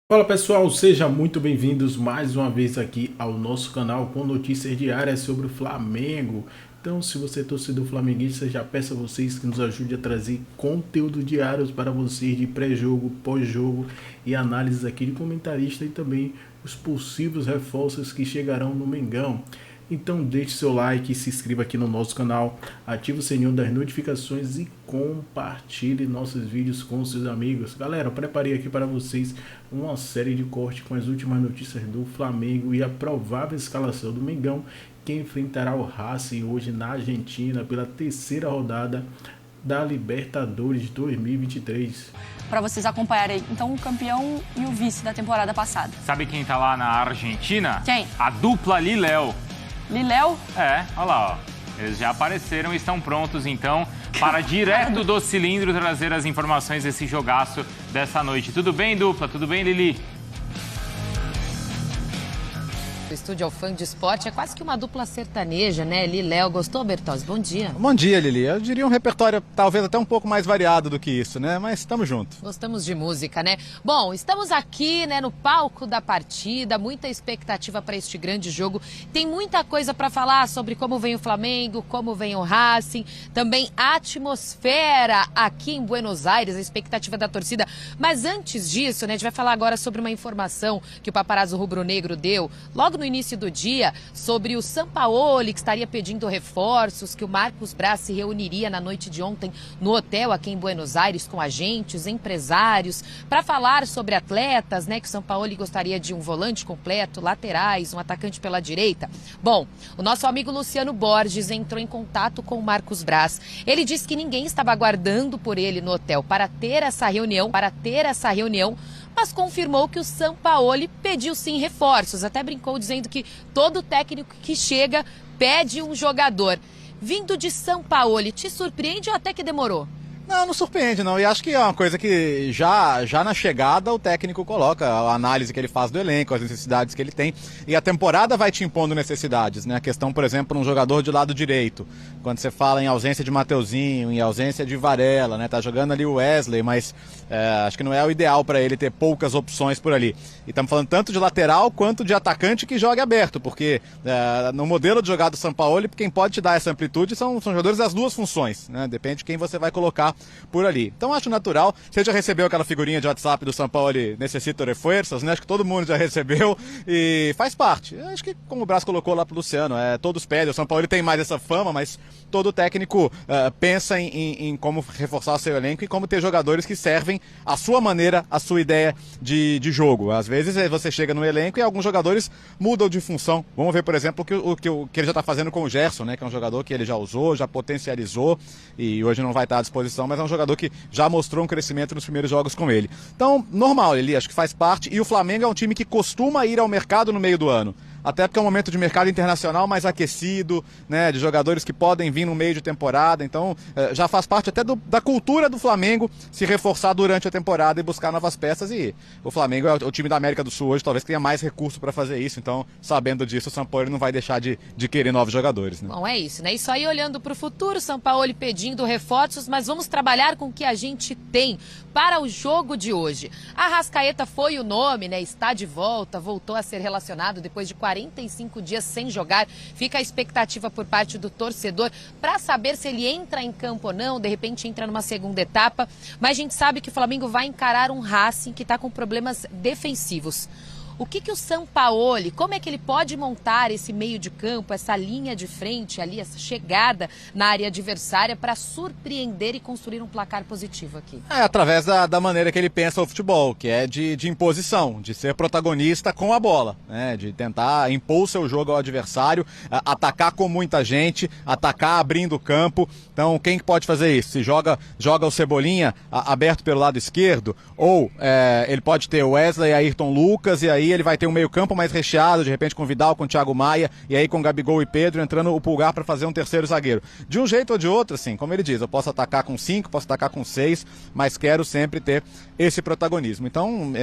Fala pessoal, sejam muito bem-vindos mais uma vez aqui ao nosso canal com notícias diárias sobre o Flamengo. Então, se você é torcedor flamenguista, já peço a vocês que nos ajude a trazer conteúdo diários para vocês de pré-jogo, pós-jogo e análises aqui de comentarista e também os possíveis reforços que chegarão no Mengão. Então deixe seu like, se inscreva aqui no nosso canal, ative o sininho das notificações e compartilhe nossos vídeos com seus amigos. Galera, eu preparei aqui para vocês uma série de cortes com as últimas notícias do Flamengo e a provável escalação do Mengão, que enfrentará o Racing hoje na Argentina pela terceira rodada da Libertadores 2023. Para vocês acompanharem, então, o campeão e o vice da temporada passada. Sabe quem tá lá na Argentina? Quem? A dupla Liléo. Liléo? Olha lá, ó. Eles já apareceram e estão prontos, então, para direto do cilindro trazer as informações desse jogaço dessa noite. Tudo bem, dupla? Tudo bem, Lili? O estúdio ao fã de esporte é quase que uma dupla sertaneja, né? Liléo, gostou, Bertozzi? Bom dia. Bom dia, Lili. Eu diria um repertório talvez até um pouco mais variado do que isso, né? Mas estamos juntos. Gostamos de música, né? Bom, estamos aqui, né, no palco da partida, muita expectativa para este grande jogo. Tem muita coisa para falar sobre como vem o Flamengo, como vem o Racing, também a atmosfera aqui em Buenos Aires, a expectativa da torcida. Mas antes disso, né, a gente vai falar agora sobre uma informação que o paparazzo rubro-negro deu logo no início do dia sobre o Sampaoli, que estaria pedindo reforços, que o Marcos Braz se reuniria na noite de ontem no hotel aqui em Buenos Aires com agentes, empresários, para falar sobre atletas, né, que o Sampaoli gostaria de um volante completo, laterais, um atacante pela direita. Bom, o nosso amigo Luciano Borges entrou em contato com o Marcos Braz. Ele disse que ninguém estava aguardando por ele no hotel para ter essa reunião, mas confirmou que o Sampaoli pediu sim reforços. Até brincou dizendo que todo técnico que chega pede um jogador. Vindo de Sampaoli, te surpreende ou até que demorou? Não surpreende, não. E acho que é uma coisa que já na chegada o técnico coloca a análise que ele faz do elenco, as necessidades que ele tem. E a temporada vai te impondo necessidades, né? A questão, por exemplo, um jogador de lado direito. Quando você fala em ausência de Mateuzinho, em ausência de Varela, né? Tá jogando ali o Wesley, mas acho que não é o ideal para ele ter poucas opções por ali. E estamos falando tanto de lateral quanto de atacante que jogue aberto, porque no modelo de jogar do Sampaoli, quem pode te dar essa amplitude são jogadores das duas funções, né? Depende de quem você vai colocar por ali. Então acho natural. Você já recebeu aquela figurinha de WhatsApp do Sampaoli, necessita reforços, né? Acho que todo mundo já recebeu e faz parte. Acho que como o Braz colocou lá pro Luciano, todos pedem. O Sampaoli tem mais essa fama, mas todo técnico pensa em como reforçar o seu elenco e como ter jogadores que servem à sua maneira, à sua ideia de jogo. Às vezes você chega no elenco e alguns jogadores mudam de função. Vamos ver, por exemplo, o que ele já está fazendo com o Gerson, né? Que é um jogador que ele já usou, já potencializou e hoje não vai estar à disposição, mas é um jogador que já mostrou um crescimento nos primeiros jogos com ele. Então, normal, ele acho que faz parte. E o Flamengo é um time que costuma ir ao mercado no meio do ano. Até porque é um momento de mercado internacional mais aquecido, né, de jogadores que podem vir no meio de temporada. Então, já faz parte até da cultura do Flamengo se reforçar durante a temporada e buscar novas peças. E o Flamengo é o time da América do Sul hoje, talvez tenha mais recurso para fazer isso. Então, sabendo disso, o Sampaoli não vai deixar de querer novos jogadores, né? Bom, é isso, né? Isso aí olhando para o futuro, Sampaoli pedindo reforços, mas vamos trabalhar com o que a gente tem para o jogo de hoje. Arrascaeta foi o nome, né? Está de volta, voltou a ser relacionado depois de 45 dias sem jogar. Fica a expectativa por parte do torcedor para saber se ele entra em campo ou não, de repente entra numa segunda etapa. Mas a gente sabe que o Flamengo vai encarar um Racing que está com problemas defensivos. O que o Sampaoli, como é que ele pode montar esse meio de campo, essa linha de frente ali, essa chegada na área adversária para surpreender e construir um placar positivo aqui? Através da maneira que ele pensa o futebol, que é de imposição, de ser protagonista com a bola, né? De tentar impor o seu jogo ao adversário, atacar com muita gente, atacar abrindo o campo. Então, quem pode fazer isso? Se joga o Cebolinha aberto pelo lado esquerdo, ou ele pode ter o Wesley, Ayrton Lucas, e aí ele vai ter um meio campo mais recheado, de repente com Vidal, com Thiago Maia, e aí com Gabigol e Pedro, entrando o Pulgar para fazer um terceiro zagueiro. De um jeito ou de outro, assim, como ele diz, eu posso atacar com 5, posso atacar com 6, mas quero sempre ter esse protagonismo. Então,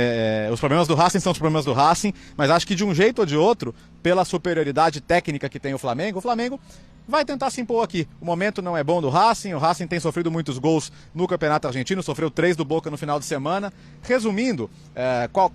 os problemas do Racing são os problemas do Racing, mas acho que de um jeito ou de outro, pela superioridade técnica que tem o Flamengo vai tentar se impor aqui. O momento não é bom do Racing, o Racing tem sofrido muitos gols no Campeonato Argentino, sofreu 3 do Boca no final de semana. Resumindo,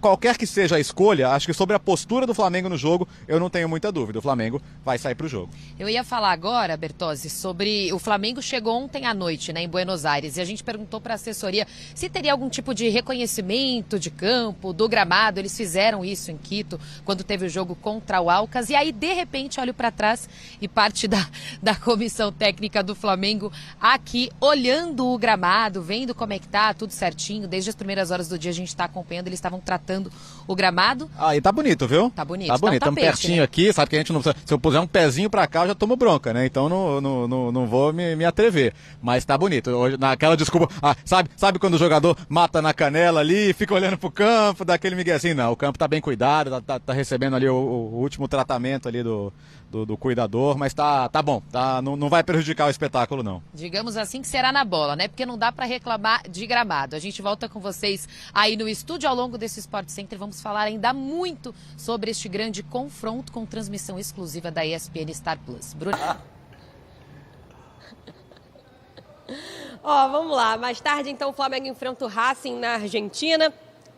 qualquer que seja a escolha, acho que sobre a postura do Flamengo no jogo, eu não tenho muita dúvida, o Flamengo vai sair pro jogo. Eu ia falar agora, Bertozzi, sobre o Flamengo chegou ontem à noite, né, em Buenos Aires, e a gente perguntou para a assessoria se teria algum tipo de reconhecimento de campo, do gramado. Eles fizeram isso em Quito, quando teve o jogo contra o Alcas, e aí, de repente, olho para trás e parte da comissão técnica do Flamengo aqui, olhando o gramado, vendo como é que tá, tudo certinho. Desde as primeiras horas do dia a gente está acompanhando, eles estavam tratando o gramado. Aí tá bonito, viu? Tá bonito. Tá bonito, tá um estamos tapete, pertinho, né? Aqui, sabe que a gente não precisa, se eu puser um pezinho pra cá eu já tomo bronca, né? Então não vou me atrever, mas tá bonito. Hoje, naquela desculpa, sabe quando o jogador mata na canela ali, fica olhando pro campo, dá aquele miguezinho? Não, o campo tá bem cuidado, tá recebendo ali o último tratamento ali do cuidador, mas tá bom, não vai prejudicar o espetáculo, não. Digamos assim que será na bola, né? Porque não dá para reclamar de gramado. A gente volta com vocês aí no estúdio ao longo desse Sport Center. Vamos falar ainda muito sobre este grande confronto com transmissão exclusiva da ESPN Star Plus. Bruno. Vamos lá. Mais tarde, então, o Flamengo enfrenta o Racing na Argentina.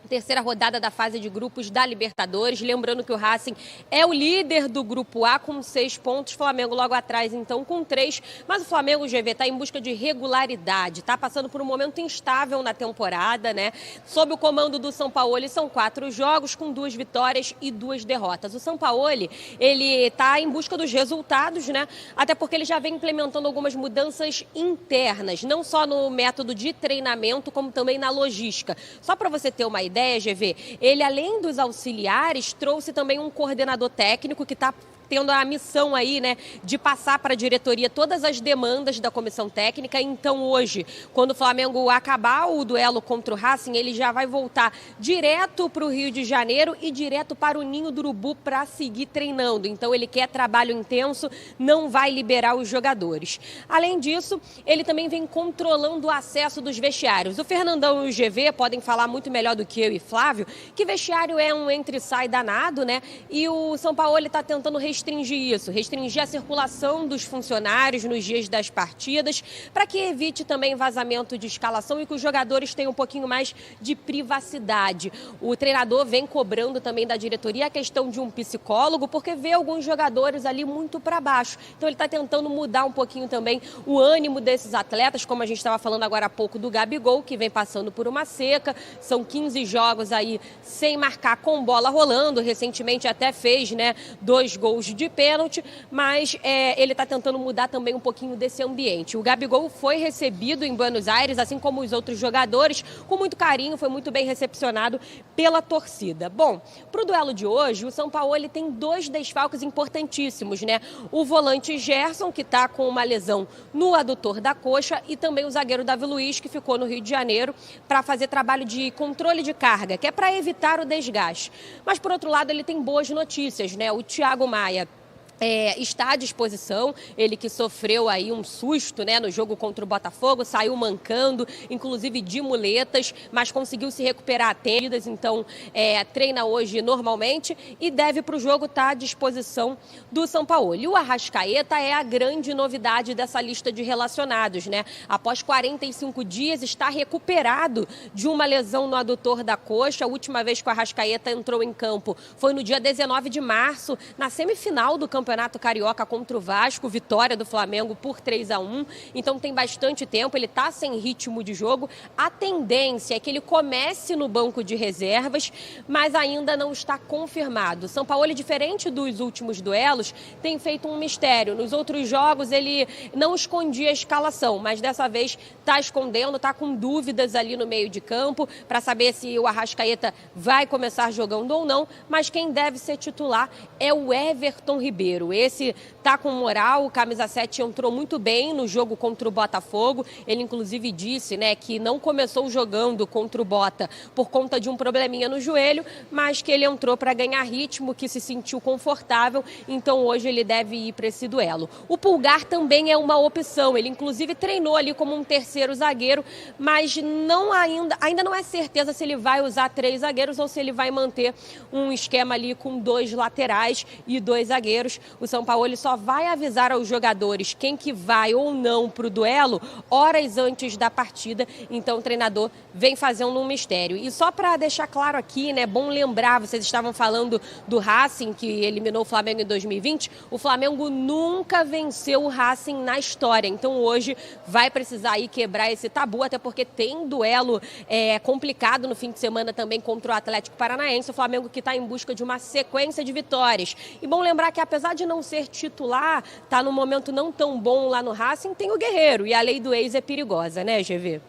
Terceira rodada da fase de grupos da Libertadores. Lembrando que o Racing é o líder do grupo A com 6 pontos, Flamengo logo atrás então com 3, mas o Flamengo, GV, está em busca de regularidade, está passando por um momento instável na temporada, né? Sob o comando do Sampaoli, são 4 jogos com 2 vitórias e 2 derrotas. O Sampaoli, ele está em busca dos resultados, né? Até porque ele já vem implementando algumas mudanças internas, não só no método de treinamento, como também na logística. Só para você ter uma ideia, GV, ele, além dos auxiliares, trouxe também um coordenador técnico que está tendo a missão aí, né, de passar para a diretoria todas as demandas da comissão técnica. Então, hoje, quando o Flamengo acabar o duelo contra o Racing, ele já vai voltar direto para o Rio de Janeiro e direto para o Ninho do Urubu para seguir treinando. Então, ele quer trabalho intenso, não vai liberar os jogadores. Além disso, ele também vem controlando o acesso dos vestiários. O Fernandão e o GV podem falar muito melhor do que eu e Flávio, que vestiário é um entre e sai danado, né? E o Sampaoli está tentando restringir a circulação dos funcionários nos dias das partidas, para que evite também vazamento de escalação e que os jogadores tenham um pouquinho mais de privacidade. O treinador vem cobrando também da diretoria a questão de um psicólogo, porque vê alguns jogadores ali muito para baixo. Então ele está tentando mudar um pouquinho também o ânimo desses atletas, como a gente estava falando agora há pouco do Gabigol, que vem passando por uma seca. São 15 jogos aí sem marcar, com bola rolando. Recentemente até fez, né, 2 gols de pênalti, mas ele está tentando mudar também um pouquinho desse ambiente. O Gabigol foi recebido em Buenos Aires, assim como os outros jogadores, com muito carinho, foi muito bem recepcionado pela torcida. Bom, para o duelo de hoje, o Sampaoli tem 2 desfalques importantíssimos, né? O volante Gerson, que está com uma lesão no adutor da coxa, e também o zagueiro Davi Luiz, que ficou no Rio de Janeiro para fazer trabalho de controle de carga, que é para evitar o desgaste. Mas, por outro lado, ele tem boas notícias, né? O Thiago Maia está à disposição, ele que sofreu aí um susto, né, no jogo contra o Botafogo, saiu mancando, inclusive de muletas, mas conseguiu se recuperar a tempo, então treina hoje normalmente e deve para o jogo estar à disposição do Sampaoli. O Arrascaeta é a grande novidade dessa lista de relacionados, né? Após 45 dias está recuperado de uma lesão no adutor da coxa. A última vez que o Arrascaeta entrou em campo foi no dia 19 de março, na semifinal do Campeonato Carioca contra o Vasco, vitória do Flamengo por 3-1, então tem bastante tempo, ele está sem ritmo de jogo. A tendência é que ele comece no banco de reservas, mas ainda não está confirmado. Sampaoli, diferente dos últimos duelos, tem feito um mistério. Nos outros jogos ele não escondia a escalação, mas dessa vez está escondendo, está com dúvidas ali no meio de campo para saber se o Arrascaeta vai começar jogando ou não, mas quem deve ser titular é o Everton Ribeiro. Esse tá com moral, o camisa 7 entrou muito bem no jogo contra o Botafogo. Ele inclusive disse, né, que não começou jogando contra o Bota por conta de um probleminha no joelho, mas que ele entrou para ganhar ritmo, que se sentiu confortável, então hoje ele deve ir para esse duelo. O Pulgar também é uma opção, ele inclusive treinou ali como um terceiro zagueiro, mas ainda não é certeza se ele vai usar 3 zagueiros ou se ele vai manter um esquema ali com 2 laterais e 2 zagueiros. o Sampaoli só vai avisar aos jogadores quem que vai ou não para o duelo horas antes da partida. Então o treinador vem fazendo um mistério. E só para deixar claro aqui, né, bom lembrar, vocês estavam falando do Racing, que eliminou o Flamengo em 2020. O Flamengo nunca venceu o Racing na história. Então hoje vai precisar aí quebrar esse tabu, até porque tem duelo complicado no fim de semana também contra o Atlético Paranaense. O Flamengo que está em busca de uma sequência de vitórias. E bom lembrar que apesar de não ser titular, tá num momento não tão bom lá no Racing, tem o Guerreiro. E a lei do ex é perigosa, né, GV?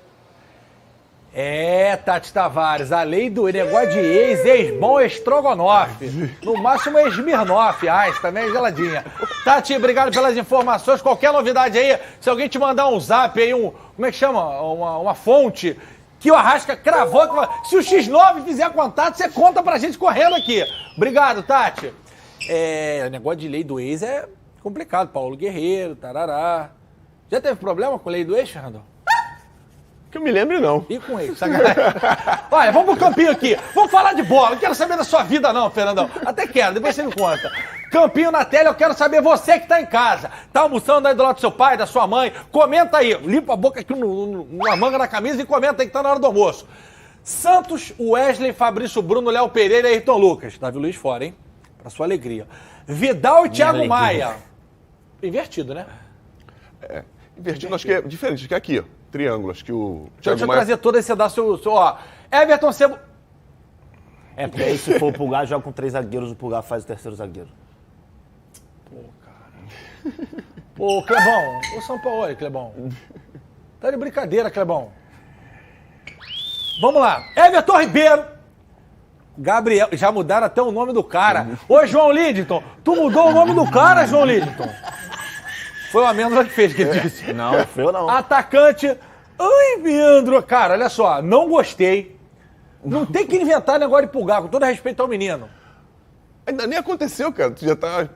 Tati Tavares, a lei do negócio de ex-bom é estrogonofe. No máximo é Smirnoff, também é geladinha. Tati, obrigado pelas informações. Qualquer novidade aí, se alguém te mandar um zap aí, como é que chama? Uma fonte que o Arrasca cravou. Se o X9 fizer contato, você conta pra gente correndo aqui. Obrigado, Tati. O negócio de lei do ex é complicado. Paulo Guerreiro, tarará. Já teve problema com a lei do ex, Fernando? Que eu me lembre, não. E com ele, sacanagem. Olha, vamos pro campinho aqui. Vamos falar de bola. Não quero saber da sua vida, não, Fernandão. Até quero, depois você me conta. Campinho na tela, eu quero saber você que tá em casa. Tá almoçando aí do lado do seu pai, da sua mãe. Comenta aí. Limpa a boca aqui numa manga da camisa e comenta aí que tá na hora do almoço. Santos, Wesley, Fabrício Bruno, Léo Pereira e Ayrton Lucas. Davi Luiz fora, hein? Pra sua alegria. Vidal e Thiago Maia. Invertido, né? Invertido, acho que é diferente. Acho que é aqui, ó. Triângulo, acho que o Deixa eu trazer todo esse dar seu ó. Everton Cebolinha. Porque aí se for o Pulgar, joga com 3 zagueiros, o Pulgar faz o terceiro zagueiro. Ô, Clebão, o São Paulo, Clebão. Tá de brincadeira, Clebão. Vamos lá. Everton Ribeiro. Gabriel, já mudaram até o nome do cara. Ô, João Lidington, tu mudou o nome do cara, João Lidington? Foi o Amêndola que fez, que ele disse. Não, foi eu não. Atacante. Ai, Meandro. Cara, olha só, não gostei. Não tem que inventar negócio de Pulgar, com todo respeito ao menino. Ainda nem aconteceu, cara. Tu já tá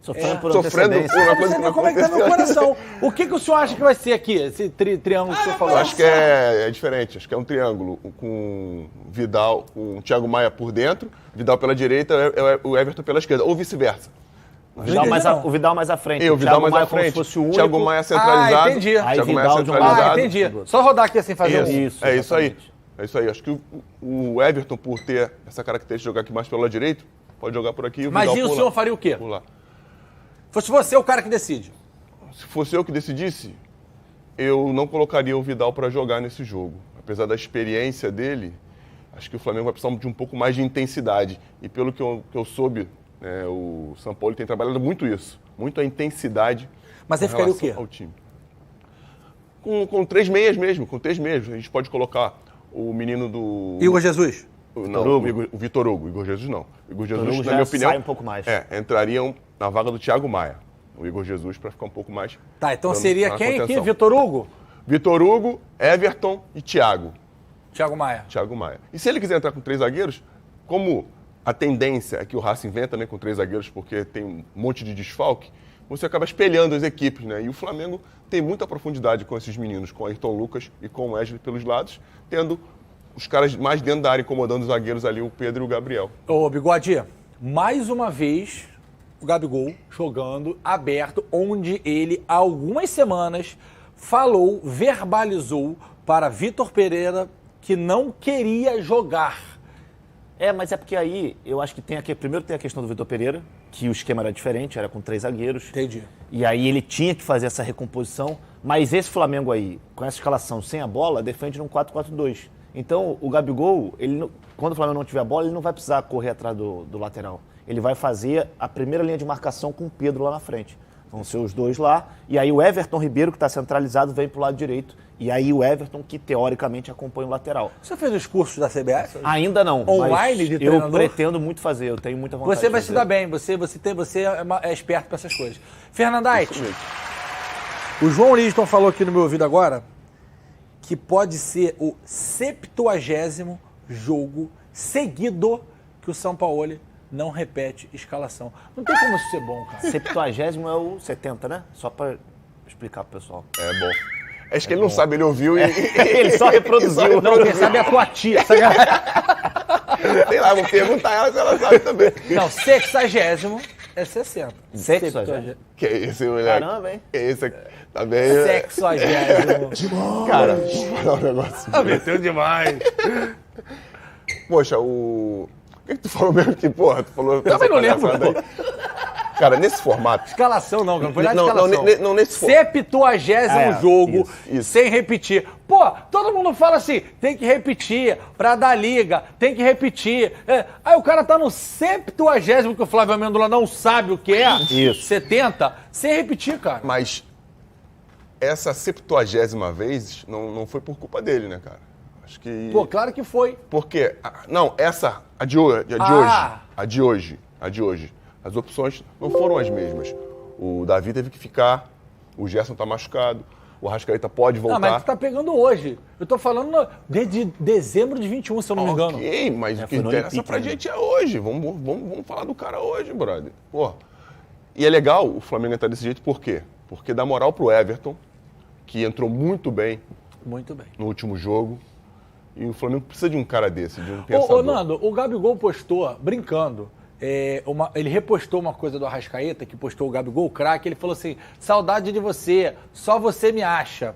sofrendo por sofrendo por uma coisa que não como é que tá aconteceu. meu coração? O que o senhor acha que vai ser aqui, esse triângulo que o senhor falou? Eu acho que é diferente. Acho que é um triângulo com Vidal, com o Thiago Maia por dentro, Vidal pela direita, o Everton pela esquerda, ou vice-versa. O Vidal mais à frente. O Vidal mais Maia à frente. Como se fosse o único. Thiago Maia centralizado. Entendi. Aí Thiago Maia Vidal de um centralizado. lado. Entendi. Só rodar aqui assim, fazer Isso, é isso aí. É isso aí. Acho que o Everton, por ter essa característica de jogar aqui mais pelo lado direito, pode jogar por aqui e o Vidal Mas e o senhor faria o quê? por lá. Fosse você o cara que decide. Se fosse eu que decidisse, eu não colocaria o Vidal para jogar nesse jogo. Apesar da experiência dele, acho que o Flamengo vai precisar de um pouco mais de intensidade. E pelo que eu soube, o São Paulo tem trabalhado muito isso. Muito a intensidade. Mas você ficaria o quê? Ao time. Com 3 meias mesmo, com 3 meias. A gente pode colocar o menino do... Igor Jesus? Não, o Vitor Hugo. O Igor Jesus não. O Igor Jesus, na minha opinião... sai um pouco mais. Entrariam na vaga do Thiago Maia. O Igor Jesus para ficar um pouco mais... Tá, então seria quem contenção. aqui? Vitor Hugo? Vitor Hugo, Everton e Thiago Maia. Thiago Maia. E se ele quiser entrar com 3 zagueiros, como a tendência é que o Racing venha também com 3 zagueiros, porque tem um monte de desfalque, você acaba espelhando as equipes, né? E o Flamengo tem muita profundidade com esses meninos, com Ayrton Lucas e com o Wesley pelos lados, tendo os caras mais dentro da área, incomodando os zagueiros ali, o Pedro e o Gabriel. Ô, Bigode, mais uma vez o Gabigol jogando aberto, onde ele, há algumas semanas, falou, verbalizou para Vitor Pereira que não queria jogar. Mas é porque aí, eu acho que primeiro tem a questão do Vitor Pereira, que o esquema era diferente, era com 3 zagueiros. Entendi. E aí ele tinha que fazer essa recomposição, mas esse Flamengo aí, com essa escalação sem a bola, defende num 4-4-2. Então, o Gabigol, quando o Flamengo não tiver a bola, ele não vai precisar correr atrás do lateral. Ele vai fazer a primeira linha de marcação com o Pedro lá na frente. Vão ser os dois lá, e aí o Everton Ribeiro, que está centralizado, vem para o lado direito. E aí o Everton, que teoricamente acompanha o lateral. Você fez os cursos da CBF? Ainda não. Online de treinador? Eu pretendo muito fazer, eu tenho muita vontade Você de vai fazer. se dar bem, você é esperto para essas coisas. Fernandite, o João Lidington falou aqui no meu ouvido agora que pode ser o 70º jogo seguido que o São Paulo não repete escalação. Não tem como isso ser bom, cara. 70º é o 70, né? Só para explicar pro pessoal. É bom. Acho que ele não sabe, ele ouviu e... Ele só reproduziu. Não, quem sabe é a tua tia. Sei lá, vou perguntar ela se ela sabe também. Não, 60º É 60. Sexagésimo. Que é esse, moleque? Caramba, hein? Que é esse aqui? Tá bem? Cara, Vou falar um negócio. meteu demais. Poxa, o que tu falou mesmo que, porra, tu falou... Também não lembro, aí. Cara, nesse formato... Escalação não foi nada de Não, escalação. não nesse formato. 70º jogo, isso. sem repetir. Pô, todo mundo fala assim, tem que repetir pra dar liga, tem que repetir. Aí o cara tá no 70º, que o Flávio Amêndola não sabe o que é, Isso. 70, sem repetir, cara. Mas essa 70ª vez não foi por culpa dele, né, cara? Acho que... Pô, claro que foi. Porque... Não, essa... A de hoje. A de hoje. As opções não foram as mesmas. O Davi teve que ficar, o Gerson tá machucado, o Arrascaeta pode voltar. Ah, mas tu tá pegando hoje. Eu tô falando desde dezembro de 21, se eu não me engano. Ok, mas o que interessa pra gente é hoje. Vamos falar do cara hoje, brother. Pô. E é legal o Flamengo entrar desse jeito, por quê? Porque dá moral pro Everton, que entrou muito bem no último jogo. E o Flamengo precisa de um cara desse, de um pensador. Ô, Nando, o Gabigol postou, brincando, ele repostou uma coisa do Arrascaeta, que postou o Gabigol, o craque, ele falou assim, saudade de você, só você me acha.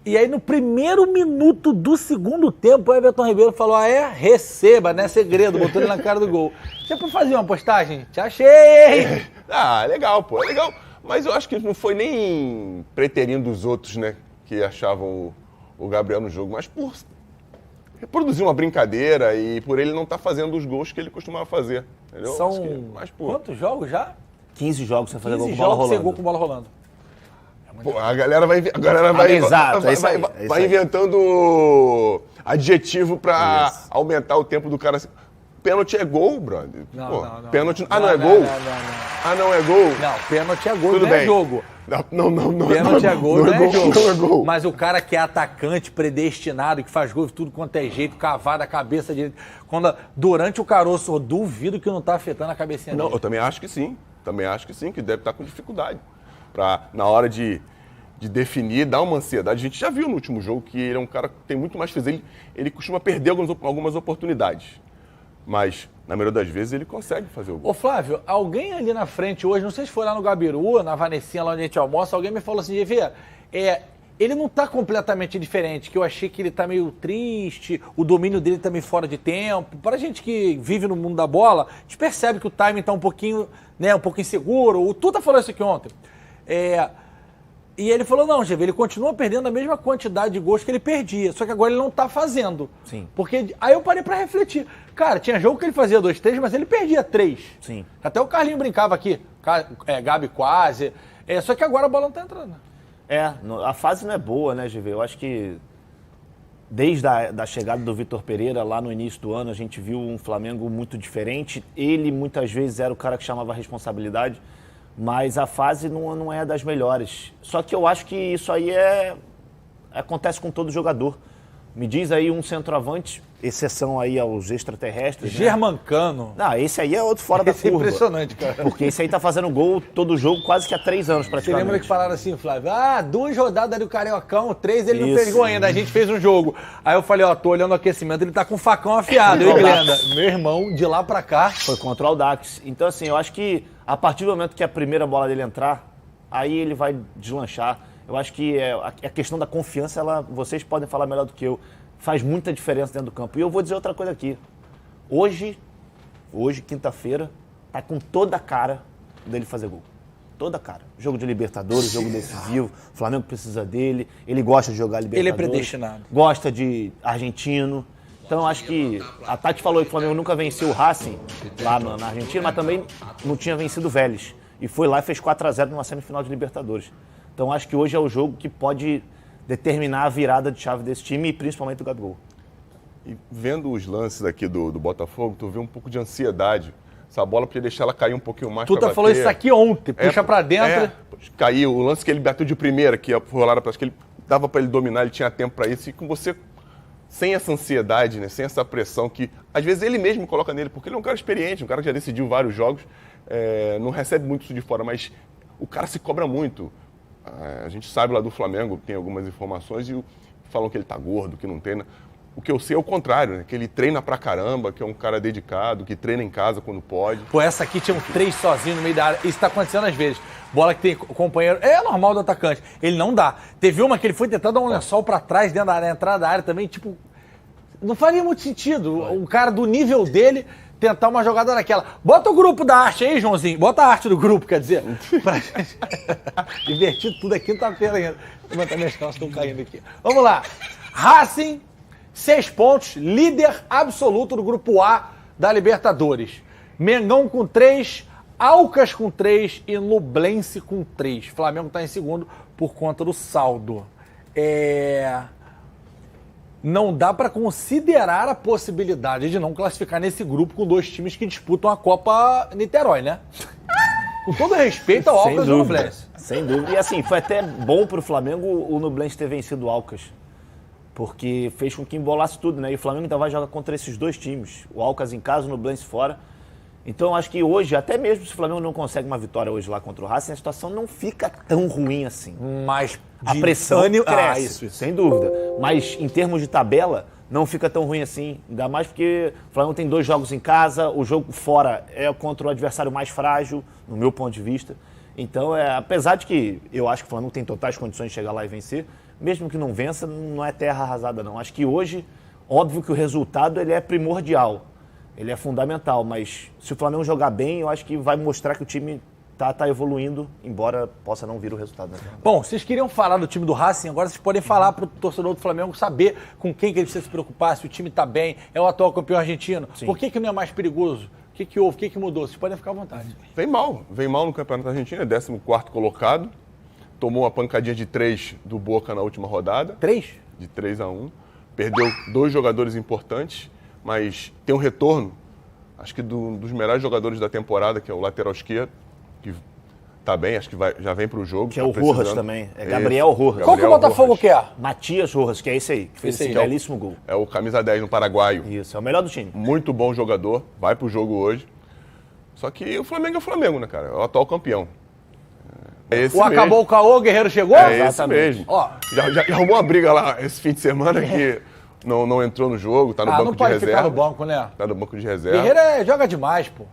E aí, no primeiro minuto do segundo tempo, o Everton Ribeiro falou, receba, não é segredo, botou ele na cara do gol. Você pode fazer uma postagem? Te achei! É legal, pô, é legal. Mas eu acho que não foi nem preterindo dos outros, né, que achavam o Gabriel no jogo, mas por reproduzir uma brincadeira e por ele não estar fazendo os gols que ele costumava fazer. Entendeu? São quantos jogos já? 15 jogos sem fazer gol com 15 bola jogos sem rolando. gol com bola rolando. Pô, a galera vai Exato, é isso aí, é isso vai aí. inventando adjetivo pra aumentar o tempo do cara. Pênalti é gol, brother. Não. Pênalti... não é gol? Ah, não é gol? Não, pênalti é gol, Tudo não é bem. jogo. Não. Pênalti é gol, não é jogo. Não é gol. Mas o cara que é atacante, predestinado, que faz gol de tudo quanto é jeito, cavada a cabeça direita. Durante o caroço, eu duvido que não tá afetando a cabecinha Não, dele. eu também acho que sim. Que deve estar com dificuldade. Na hora de definir, dar uma ansiedade. A gente já viu no último jogo que ele é um cara que tem muito mais fazer. Ele costuma perder algumas oportunidades. Mas, na maioria das vezes, ele consegue fazer o gol. Ô Flávio, alguém ali na frente hoje, não sei se foi lá no Gabiru, na Vanessinha, lá onde a gente almoça, alguém me falou assim, GV, ele não tá completamente diferente, que eu achei que ele tá meio triste, o domínio dele tá meio fora de tempo. Pra gente que vive no mundo da bola, a gente percebe que o timing tá um pouquinho inseguro. O Tuta falou isso aqui ontem. E ele falou, não, GV, ele continua perdendo a mesma quantidade de gols que ele perdia, só que agora ele não tá fazendo. Sim. Porque aí eu parei pra refletir. Cara, tinha jogo que ele fazia 2, 3, mas ele perdia 3. Sim. Até o Carlinho brincava aqui, Gabi quase. Só que agora a bola não tá entrando. A fase não é boa, né, GV? Eu acho que desde a chegada do Vitor Pereira lá no início do ano, a gente viu um Flamengo muito diferente. Ele muitas vezes era o cara que chamava a responsabilidade, mas a fase não é das melhores. Só que eu acho que isso aí acontece com todo jogador. Me diz aí um centroavante, exceção aí aos extraterrestres. Germancano. Não, esse aí é outro fora da curva. É impressionante, cara. Porque esse aí tá fazendo gol todo jogo quase que há 3 anos Você praticamente. lembra que falaram assim, Flávio? 2 rodadas do Cariocão, 3 ele não fez gol ainda. A gente fez um jogo. Aí eu falei, tô olhando o aquecimento, ele tá com o facão afiado. Eu e Glenda, meu irmão, de lá pra cá. Foi contra o Audax. Então, assim, eu acho que a partir do momento que a primeira bola dele entrar, aí ele vai deslanchar. Eu acho que a questão da confiança, vocês podem falar melhor do que eu, faz muita diferença dentro do campo. E eu vou dizer outra coisa aqui. Hoje, quinta-feira, tá com toda a cara dele fazer gol. Toda a cara. Jogo de Libertadores, jogo decisivo, o Flamengo precisa dele, ele gosta de jogar Libertadores. Ele é predestinado. Gosta de argentino. Então, eu acho que a Tati falou que o Flamengo nunca venceu o Racing lá na Argentina, mas também não tinha vencido o Vélez. E foi lá e fez 4-0 numa semifinal de Libertadores. Então, acho que hoje é o jogo que pode determinar a virada de chave desse time e principalmente do Gabigol. E vendo os lances aqui do Botafogo, tu vê um pouco de ansiedade. Essa bola podia deixar ela cair um pouquinho mais. Tuta falou isso aqui ontem, puxa pra dentro. Caiu, o lance que ele bateu de primeira, que rolaram para que ele dava para ele dominar, ele tinha tempo para isso. E com você, sem essa ansiedade, né, sem essa pressão que às vezes ele mesmo coloca nele, porque ele é um cara experiente, um cara que já decidiu vários jogos, não recebe muito isso de fora, mas o cara se cobra muito. A gente sabe lá do Flamengo, tem algumas informações e falam que ele tá gordo, que não treina. O que eu sei é o contrário, né? Que ele treina pra caramba, que é um cara dedicado, que treina em casa quando pode. Pô, essa aqui tinha um 3 sozinho no meio da área. Isso tá acontecendo às vezes. Bola que tem companheiro. É normal do atacante. Ele não dá. Teve uma que ele foi tentar dar um lençol pra trás dentro da área, entrada da área também, tipo. Não faria muito sentido. Um cara do nível dele tentar uma jogada daquela. Bota o grupo da arte aí, Joãozinho. Bota a arte do grupo, quer dizer. Pra gente. Divertido tudo aqui, quinta-feira ainda. Vou levantar minhas calças, estão caindo aqui. Vamos lá. Racing. 6 pontos, líder absoluto do Grupo A da Libertadores. Mengão com 3, Alcas com 3 e Nublense com 3. Flamengo está em segundo por conta do saldo. Não dá para considerar a possibilidade de não classificar nesse grupo com 2 times que disputam a Copa Niterói, né? Com todo respeito ao Alcas e ao Nublense. Sem dúvida. E assim, foi até bom para o Flamengo o Nublense ter vencido o Alcas. Porque fez com que embolasse tudo, né? E o Flamengo ainda vai jogar contra esses 2 times. O Alcas em casa, o Nublense fora. Então, acho que hoje, até mesmo se o Flamengo não consegue uma vitória hoje lá contra o Racing, a situação não fica tão ruim assim. Mas a pressão cresce, isso. Sem dúvida. Mas em termos de tabela, não fica tão ruim assim. Ainda mais porque o Flamengo tem 2 jogos em casa, o jogo fora é contra o adversário mais frágil, no meu ponto de vista. Então, apesar de que eu acho que o Flamengo tem totais condições de chegar lá e vencer, mesmo que não vença, não é terra arrasada, não. Acho que hoje, óbvio que o resultado ele é primordial, ele é fundamental, mas se o Flamengo jogar bem, eu acho que vai mostrar que o time tá evoluindo, embora possa não vir o resultado. Né? Bom, vocês queriam falar do time do Racing, agora vocês podem falar para o torcedor do Flamengo saber com quem que ele precisa se preocupar, se o time está bem, é o atual campeão argentino. Sim. Por que não é mais perigoso? O que houve? O que mudou? Vocês podem ficar à vontade. Vem mal no Campeonato Argentino, é 14º colocado. Tomou uma pancadinha de 3 do Boca na última rodada. 3? De 3-1. Perdeu 2 jogadores importantes, mas tem um retorno, acho que dos melhores jogadores da temporada, que é o lateral esquerdo, que tá bem, acho que já vem pro jogo. Que é o Rojas também, é Gabriel Rojas. Qual que o Botafogo quer? Matias Rojas, que é esse aí, que fez esse belíssimo gol. É o camisa 10 no paraguaio. Isso, é o melhor do time. Muito bom jogador, vai pro jogo hoje. Só que o Flamengo é o Flamengo, né, cara? É o atual campeão. Acabou o caô, o Guerreiro chegou? É esse mesmo. Ó, já arrumou uma briga lá esse fim de semana que não entrou no jogo, tá no banco de reserva. Não pode ficar no banco, né? Tá no banco de reserva. Guerreiro joga demais, pô.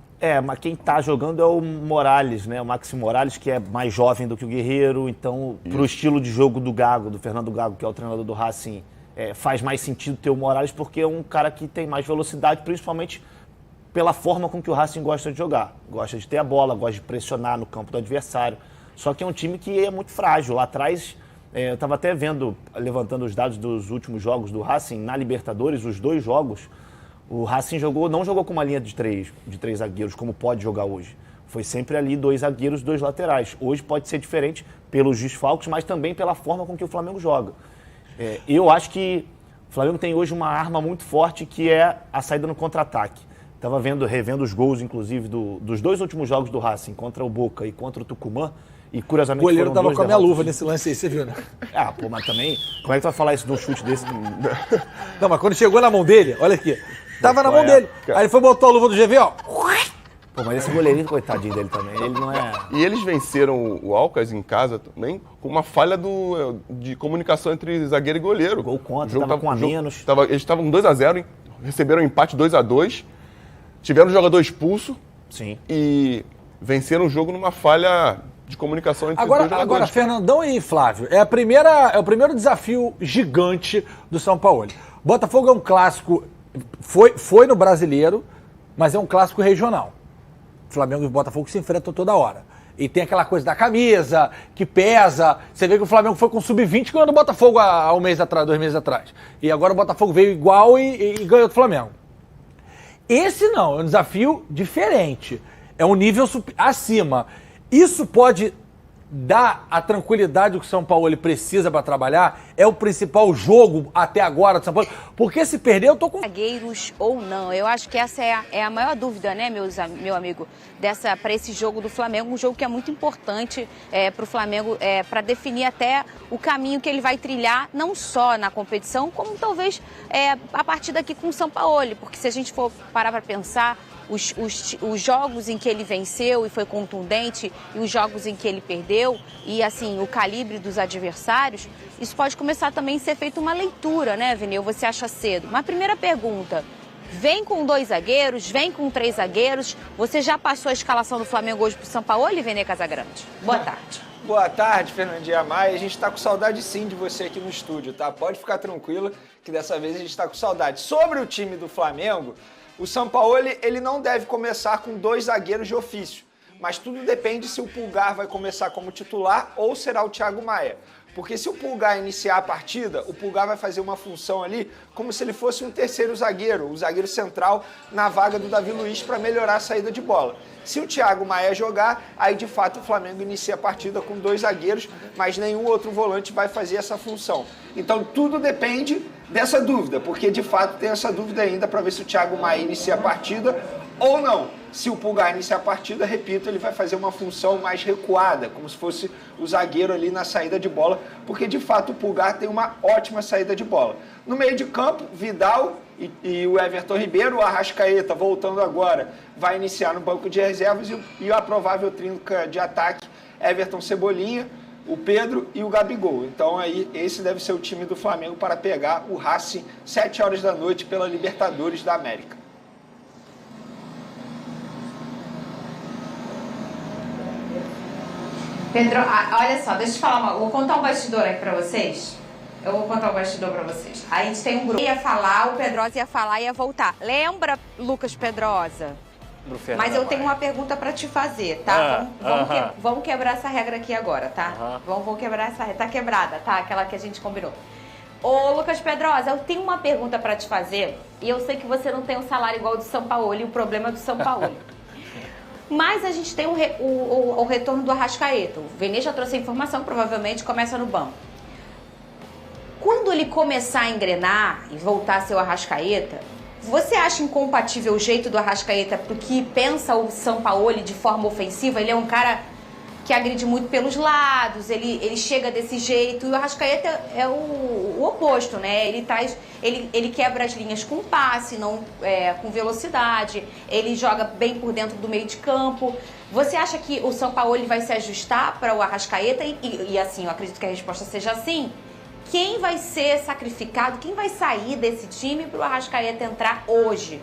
Mas quem tá jogando é o Morales, né? O Maxi Morales, que é mais jovem do que o Guerreiro. Então, pro estilo de jogo do Gago, do Fernando Gago, que é o treinador do Racing, faz mais sentido ter o Morales, porque é um cara que tem mais velocidade, principalmente pela forma com que o Racing gosta de jogar. Gosta de ter a bola, gosta de pressionar no campo do adversário. Só que é um time que é muito frágil. Lá atrás, eu estava até levantando os dados dos últimos jogos do Racing na Libertadores, os 2 jogos, o Racing não jogou com uma linha de três zagueiros, como pode jogar hoje. Foi sempre ali 2 zagueiros, 2 laterais. Hoje pode ser diferente pelos desfalques, mas também pela forma com que o Flamengo joga. Eu acho que o Flamengo tem hoje uma arma muito forte, que é a saída no contra-ataque. Estava revendo os gols, inclusive, dos 2 últimos jogos do Racing, contra o Boca e contra o Tucumã. E curiosamente o goleiro tava com a minha luva nesse lance aí, você viu, né? Mas também, como é que tu vai falar isso de um chute desse? Não, mas quando chegou na mão dele, olha aqui, tava na mão dele. Aí ele foi, botou a luva do GV, ó. Pô, mas esse goleirinho, coitadinho dele também, ele não é... E eles venceram o Alcas em casa também, com uma falha de comunicação entre zagueiro e goleiro. Gol contra, tava com a menos. Eles estavam 2-0, receberam um empate 2-2, tiveram um jogador expulso. Sim. E venceram o jogo numa falha de comunicação entre os dois jogadores. Agora, Fernandão e Flávio, é o primeiro desafio gigante do São Paulo. Botafogo é um clássico, foi no Brasileiro, mas é um clássico regional. Flamengo e Botafogo se enfrentam toda hora. E tem aquela coisa da camisa, que pesa. Você vê que o Flamengo foi com sub-20 ganhando o Botafogo há 2 meses atrás. E agora o Botafogo veio igual e ganhou do Flamengo. Esse não, é um desafio diferente. É um nível acima. Isso pode dar a tranquilidade que o São Paulo precisa para trabalhar? É o principal jogo até agora do São Paulo? Porque se perder, eu tô com... Zagueiros ou não. Eu acho que essa é a maior dúvida, né, meu amigo, para esse jogo do Flamengo. Um jogo que é muito importante para o Flamengo, para definir até o caminho que ele vai trilhar, não só na competição, como talvez a partir daqui com o São Paulo. Porque se a gente for parar para pensar, os jogos em que ele venceu e foi contundente e os jogos em que ele perdeu e, assim, o calibre dos adversários, isso pode começar também a ser feita uma leitura, né, Vini? Ou você acha cedo? Uma primeira pergunta, vem com 2 zagueiros, vem com 3 zagueiros, você já passou a escalação do Flamengo hoje pro Sampaoli, Vene Casagrande? Boa tarde. Boa tarde, Fernandinha Maia. A gente está com saudade sim de você aqui no estúdio, tá? Pode ficar tranquilo que dessa vez a gente está com saudade. Sobre o time do Flamengo, o Sampaoli, ele não deve começar com 2 zagueiros de ofício, mas tudo depende se o Pulgar vai começar como titular ou será o Thiago Maia. Porque se o Pulgar iniciar a partida, o Pulgar vai fazer uma função ali como se ele fosse um terceiro zagueiro, o zagueiro central na vaga do Davi Luiz para melhorar a saída de bola. Se o Thiago Maia jogar, aí de fato o Flamengo inicia a partida com 2 zagueiros, mas nenhum outro volante vai fazer essa função. Então tudo depende dessa dúvida, porque de fato tem essa dúvida ainda para ver se o Thiago Maia inicia a partida ou não. Se o Pulgar iniciar a partida, repito, ele vai fazer uma função mais recuada, como se fosse o zagueiro ali na saída de bola, porque de fato o Pulgar tem uma ótima saída de bola. No meio de campo, Vidal e o Everton Ribeiro, o Arrascaeta, voltando agora, vai iniciar no banco de reservas e a provável trinca de ataque, Everton, Cebolinha, o Pedro e o Gabigol. Então aí esse deve ser o time do Flamengo para pegar o Racing 7 horas da noite pela Libertadores da América. Pedro, olha só, deixa eu te falar, vou contar um bastidor aqui pra vocês. Eu vou contar um bastidor pra vocês. A gente tem um grupo. Ia falar, o Pedrosa ia falar e ia voltar. Lembra, Lucas Pedrosa? Mas eu tenho uma pergunta pra te fazer, tá? Vamos quebrar essa regra aqui agora, tá? Vamos quebrar essa regra. Tá quebrada, tá? Aquela que a gente combinou. Ô, Lucas Pedrosa, eu tenho uma pergunta pra te fazer. E eu sei que você não tem um salário igual ao do Sampaoli, o problema é do Sampaoli. Mas a gente tem o retorno do Arrascaeta. O Vene já trouxe a informação, provavelmente começa no banco. Quando ele começar a engrenar e voltar a ser o Arrascaeta, você acha incompatível o jeito do Arrascaeta pro que pensa o Sampaoli de forma ofensiva? Ele é um cara que agride muito pelos lados, ele chega desse jeito, e o Arrascaeta é o oposto, né? Ele quebra as linhas com passe, não com velocidade, ele joga bem por dentro do meio de campo. Você acha que o Sampaoli vai se ajustar para o Arrascaeta? E assim, eu acredito que a resposta seja sim. Quem vai ser sacrificado, quem vai sair desse time para o Arrascaeta entrar hoje?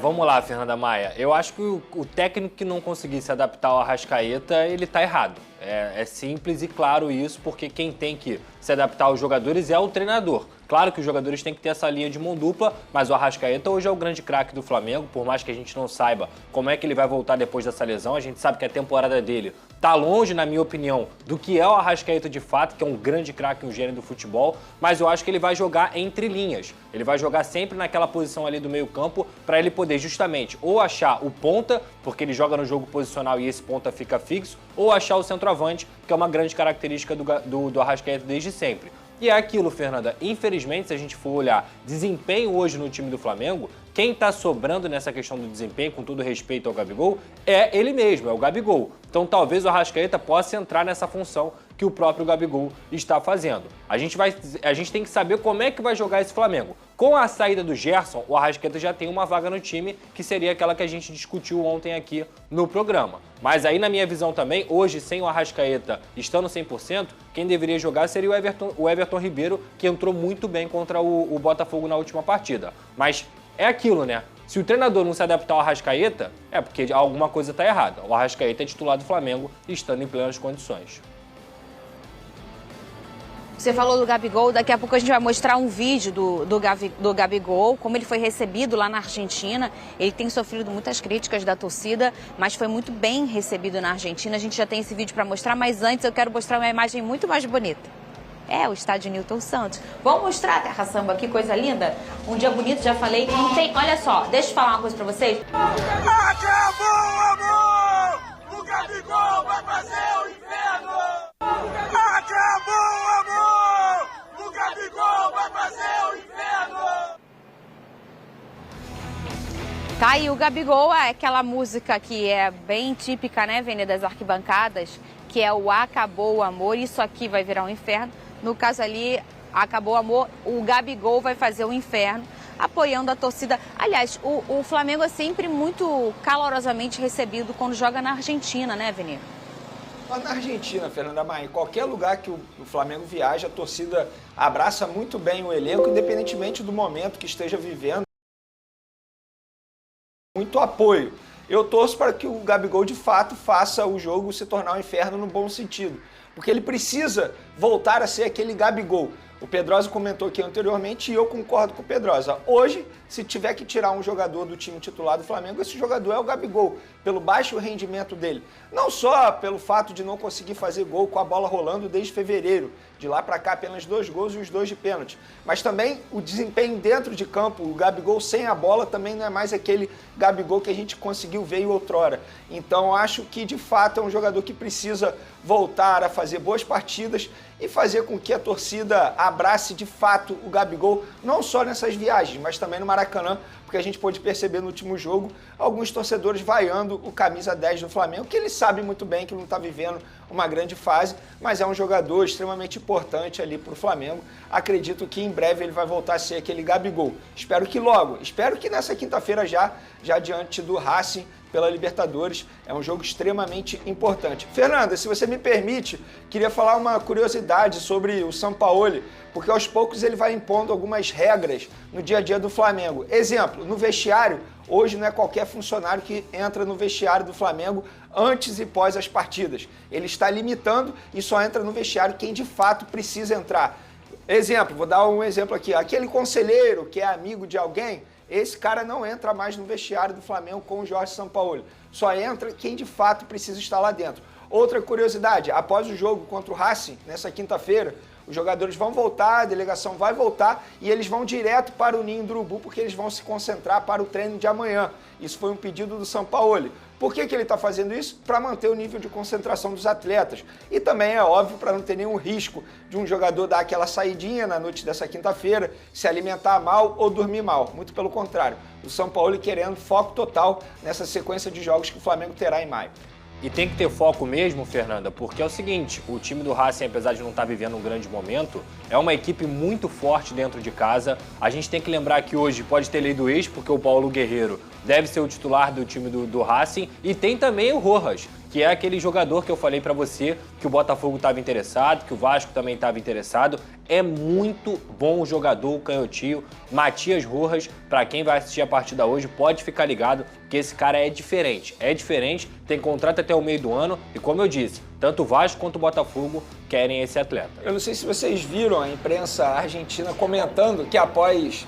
Vamos lá, Fernanda Maia. Eu acho que o técnico que não conseguir se adaptar ao Arrascaeta, ele tá errado. É simples e claro isso, porque quem tem que se adaptar aos jogadores é o treinador. Claro que os jogadores têm que ter essa linha de mão dupla, mas o Arrascaeta hoje é o grande craque do Flamengo, por mais que a gente não saiba como é que ele vai voltar depois dessa lesão. A gente sabe que a temporada dele tá longe, na minha opinião, do que é o Arrascaeta de fato, que é um grande craque, um gênio do futebol, mas eu acho que ele vai jogar entre linhas. Ele vai jogar sempre naquela posição ali do meio campo para ele poder justamente ou achar o ponta, porque ele joga no jogo posicional e esse ponta fica fixo, ou achar o centroavante, que é uma grande característica do Arrascaeta desde sempre. E é aquilo, Fernanda, infelizmente, se a gente for olhar desempenho hoje no time do Flamengo, quem tá sobrando nessa questão do desempenho, com todo respeito ao Gabigol, é ele mesmo, é o Gabigol. Então talvez o Arrascaeta possa entrar nessa função que o próprio Gabigol está fazendo. A gente tem que saber como é que vai jogar esse Flamengo. Com a saída do Gerson, o Arrascaeta já tem uma vaga no time, que seria aquela que a gente discutiu ontem aqui no programa. Mas aí, na minha visão também, hoje, sem o Arrascaeta estando 100%, quem deveria jogar seria o Everton Ribeiro, que entrou muito bem contra o Botafogo na última partida. Mas é aquilo, né? Se o treinador não se adaptar ao Arrascaeta, é porque alguma coisa está errada. O Arrascaeta é titular do Flamengo, estando em plenas condições. Você falou do Gabigol, daqui a pouco a gente vai mostrar um vídeo do Gabigol, como ele foi recebido lá na Argentina. Ele tem sofrido muitas críticas da torcida, mas foi muito bem recebido na Argentina. A gente já tem esse vídeo para mostrar, mas antes eu quero mostrar uma imagem muito mais bonita. É o estádio Newton Santos. Vamos mostrar a Terra Samba aqui, coisa linda? Um dia bonito, já falei. Não tem... Olha só, deixa eu falar uma coisa para vocês. Acabou o amor! O Gabigol vai fazer o inferno! Acabou o amor! O Gabigol vai fazer o inferno! Tá aí, o Gabigol é aquela música que é bem típica, né, Vene, das arquibancadas, que é o Acabou o Amor, isso aqui vai virar um inferno. No caso ali, acabou o amor, o Gabigol vai fazer o inferno. apoiando a torcida. Aliás, o Flamengo é sempre muito calorosamente recebido quando joga na Argentina, né, Vini? Na Argentina, Fernanda Maia, em qualquer lugar que o Flamengo viaja, a torcida abraça muito bem o elenco, independentemente do momento que esteja vivendo. Muito apoio. Eu torço para que o Gabigol, de fato, faça o jogo se tornar um inferno no bom sentido. Porque ele precisa voltar a ser aquele Gabigol. O Pedrosa comentou aqui anteriormente e eu concordo com o Pedrosa. Hoje, se tiver que tirar um jogador do time titular do Flamengo, esse jogador é o Gabigol, pelo baixo rendimento dele. Não só pelo fato de não conseguir fazer gol com a bola rolando desde fevereiro, de lá para cá apenas 2 gols e os 2 de pênalti, mas também o desempenho dentro de campo, o Gabigol sem a bola também não é mais aquele Gabigol que a gente conseguiu ver outrora. Então acho que de fato é um jogador que precisa voltar a fazer boas partidas e fazer com que a torcida abrace de fato o Gabigol, não só nessas viagens, mas também no Maracanã, porque a gente pôde perceber no último jogo alguns torcedores vaiando o camisa 10 do Flamengo, que ele sabe muito bem que não está vivendo uma grande fase, mas é um jogador extremamente importante ali para o Flamengo. Acredito que em breve ele vai voltar a ser aquele Gabigol. Espero que logo, espero que nessa quinta-feira já diante do Racing pela Libertadores, é um jogo extremamente importante. Fernanda, se você me permite, queria falar uma curiosidade sobre o Sampaoli, porque aos poucos ele vai impondo algumas regras no dia a dia do Flamengo. Exemplo, no vestiário, hoje não é qualquer funcionário que entra no vestiário do Flamengo antes e pós as partidas. Ele está limitando e só entra no vestiário quem de fato precisa entrar. Exemplo, vou dar um exemplo aqui. Aquele conselheiro que é amigo de alguém, esse cara não entra mais no vestiário do Flamengo com o Jorge Sampaoli. Só entra quem de fato precisa estar lá dentro. Outra curiosidade, após o jogo contra o Racing, nessa quinta-feira, os jogadores vão voltar, a delegação vai voltar e eles vão direto para o Ninho do Urubu porque eles vão se concentrar para o treino de amanhã. Isso foi um pedido do Sampaoli. Por que ele está fazendo isso? Para manter o nível de concentração dos atletas. E também é óbvio para não ter nenhum risco de um jogador dar aquela saidinha na noite dessa quinta-feira, se alimentar mal ou dormir mal. Muito pelo contrário. O Sampaoli querendo foco total nessa sequência de jogos que o Flamengo terá em maio. E tem que ter foco mesmo, Fernanda, porque é o seguinte, o time do Racing, apesar de não estar vivendo um grande momento, é uma equipe muito forte dentro de casa. A gente tem que lembrar que hoje pode ter lei do ex, porque o Paulo Guerreiro deve ser o titular do time do Racing, e tem também o Rojas, que é aquele jogador que eu falei pra você que o Botafogo estava interessado, que o Vasco também estava interessado. É muito bom o jogador, o canhotinho, Matias Rojas. Pra quem vai assistir a partida hoje, pode ficar ligado que esse cara é diferente, tem contrato até o meio do ano e, como eu disse, tanto o Vasco quanto o Botafogo querem esse atleta. Eu não sei se vocês viram a imprensa argentina comentando que após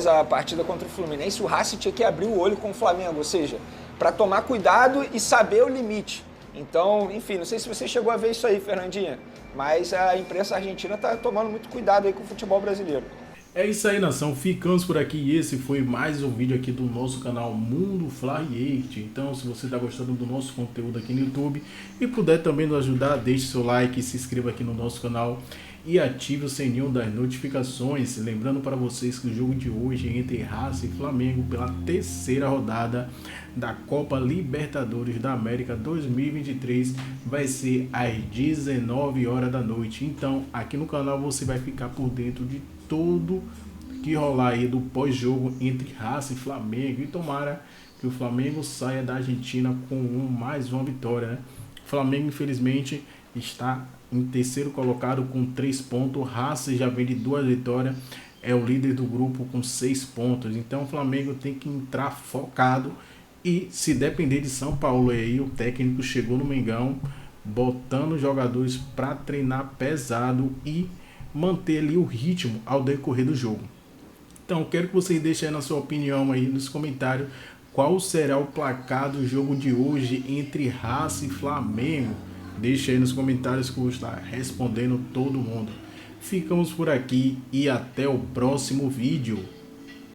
a partida contra o Fluminense, o Racing tinha que abrir o olho com o Flamengo, ou seja, para tomar cuidado e saber o limite. Então, enfim, não sei se você chegou a ver isso aí, Fernandinha, mas a imprensa argentina está tomando muito cuidado aí com o futebol brasileiro. É isso aí, nação. Ficamos por aqui e esse foi mais um vídeo aqui do nosso canal Mundo Flamenguista. Então, se você está gostando do nosso conteúdo aqui no YouTube e puder também nos ajudar, deixe seu like, se inscreva aqui no nosso canal e ative o sininho das notificações. Lembrando para vocês que o jogo de hoje é entre Racing e Flamengo pela terceira rodada da Copa Libertadores da América 2023 vai ser às 19 horas da noite. Então, aqui no canal você vai ficar por dentro de tudo que rolar aí do pós-jogo entre Racing e Flamengo. E tomara que o Flamengo saia da Argentina com mais uma vitória, né? O Flamengo, infelizmente, está em terceiro colocado com 3 pontos. O Racing já vem de 2 vitórias, é o líder do grupo com 6 pontos. Então o Flamengo tem que entrar focado e, se depender de São Paulo aí, o técnico chegou no Mengão botando os jogadores para treinar pesado e manter ali o ritmo ao decorrer do jogo. Então quero que vocês deixem aí na sua opinião aí nos comentários qual será o placar do jogo de hoje entre Racing e Flamengo. Deixa aí nos comentários que eu vou estar respondendo todo mundo. Ficamos por aqui e até o próximo vídeo.